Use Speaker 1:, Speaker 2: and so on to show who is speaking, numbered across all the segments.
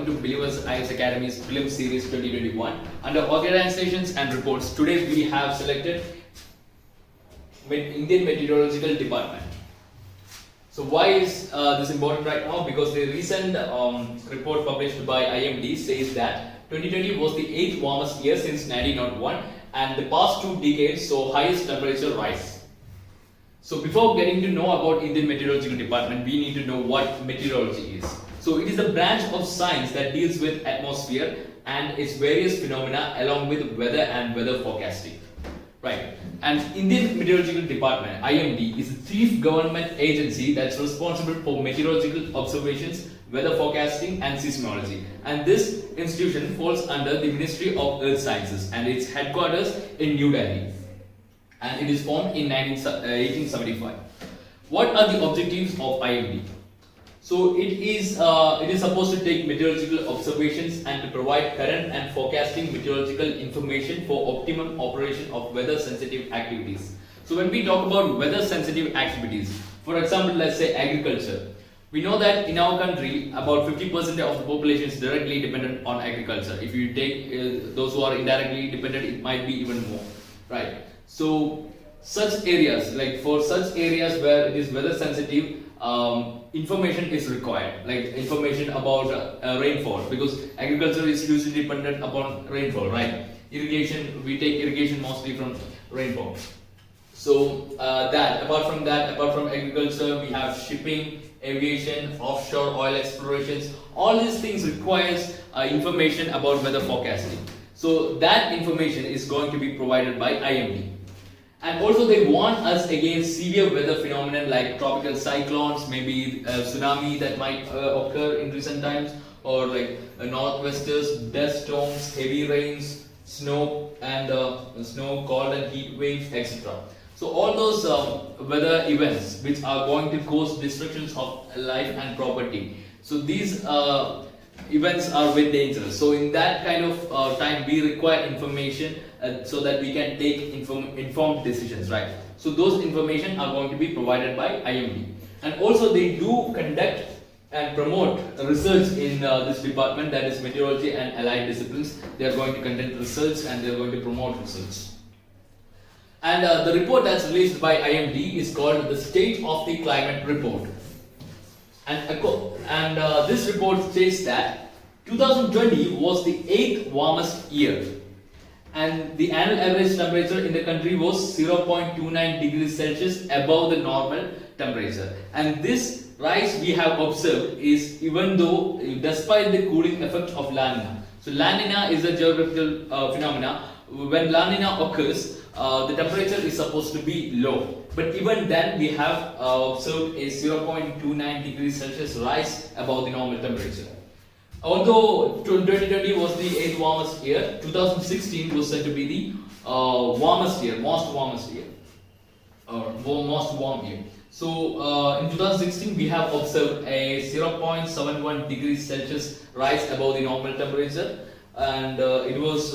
Speaker 1: to Believers IS Academy's Film Series 2021. Under Organizations and Reports, today we have selected Indian Meteorological Department. So why is this important right now? Because the recent report published by IMD says that 2020 was the 8th warmest year since 1901 and the past 2 decades saw highest temperature rise. So before getting to know about Indian Meteorological Department, we need to know what meteorology is. So it is a branch of science that deals with atmosphere and its various phenomena along with weather and weather forecasting. Right. And Indian Meteorological Department, IMD, is the chief government agency that's responsible for meteorological observations, weather forecasting and seismology. And this institution falls under the Ministry of Earth Sciences and its headquarters in New Delhi. And it is formed in 1875. What are the objectives of IMD? So it is supposed to take meteorological observations and to provide current and forecasting meteorological information for optimum operation of weather sensitive activities. So when we talk about weather sensitive activities, for example, let's say agriculture, we know that in our country about 50% of the population is directly dependent on agriculture. If you take those who are indirectly dependent, it might be even more, right? So such areas, like for such areas where it is weather sensitive, information is required, like information about rainfall, because agriculture is hugely dependent upon rainfall, right? Irrigation, we take irrigation mostly from rainfall. So apart from agriculture, we have shipping, aviation, offshore oil explorations. All these things requires information about weather forecasting. So that information is going to be provided by IMD. And also they warn us against severe weather phenomena like tropical cyclones, maybe a tsunami that might occur in recent times, or like northwesters, dust storms, heavy rains, snow, cold and heat waves, etc. So all those weather events which are going to cause destructions of life and property. So these events are very dangerous. So in that kind of time, we require information so that we can take informed decisions, right? So those information are going to be provided by IMD. And also they do conduct and promote research in this department, that is meteorology and allied disciplines. They are going to conduct research and they are going to promote research. And the report that's released by IMD is called the State of the Climate Report. And this report states that 2020 was the 8th warmest year, and the annual average temperature in the country was 0.29 degrees Celsius above the normal temperature. And this rise we have observed is even though despite the cooling effect of La Nina. So La Nina is a geographical phenomena. When La Nina occurs, the temperature is supposed to be low, but even then we have observed a 0.29 degrees Celsius rise above the normal temperature. Although 2020 was the 8th warmest year, 2016 was said to be the most warm year. So in 2016 we have observed a 0.71 degrees Celsius rise above the normal temperature, and it was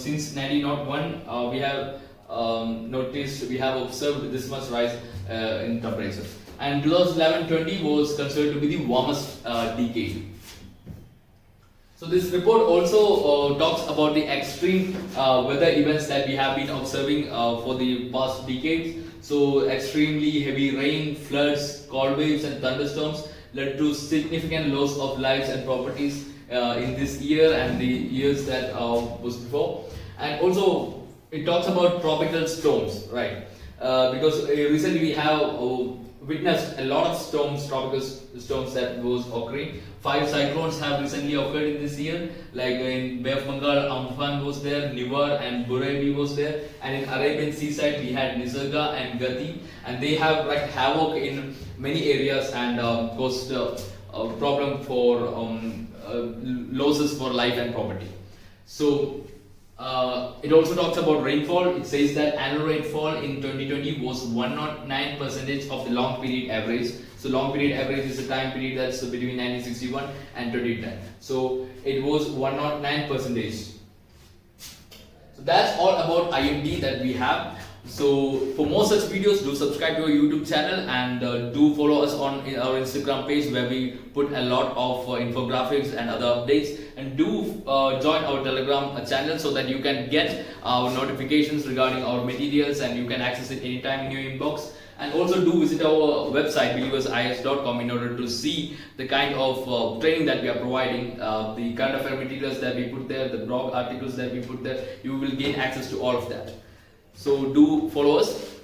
Speaker 1: since 1901 we have observed this much rise in temperature, and 2011-20 was considered to be the warmest decade. So this report also talks about the extreme weather events that we have been observing for the past decades. So extremely heavy rain, floods, cold waves and thunderstorms led to significant loss of lives and properties in this year and the years that was before. And also it talks about tropical storms, right? Because recently we have witnessed a lot of tropical storms that was occurring. 5 cyclones have recently occurred in this year, like in Bay of Bengal, Amphan was there, Nivar and Burevi was there, and in Arabian seaside we had Nisarga and Gati, and they have wreaked havoc in many areas and caused a problem for losses for life and property. So it also talks about rainfall. It says that annual rainfall in 2020 was 109% of the long period average. So long period average is a time period that's between 1961 and 2010. So it was 109%. So that's all about IMD that we have. So for more such videos, do subscribe to our YouTube channel and do follow us on our Instagram page where we put a lot of infographics and other updates. And do join our Telegram channel so that you can get our notifications regarding our materials and you can access it anytime in your inbox. And also do visit our website believersis.com in order to see the kind of training that we are providing, the current affair materials that we put there, the blog articles that we put there. You will gain access to all of that. So do follow us.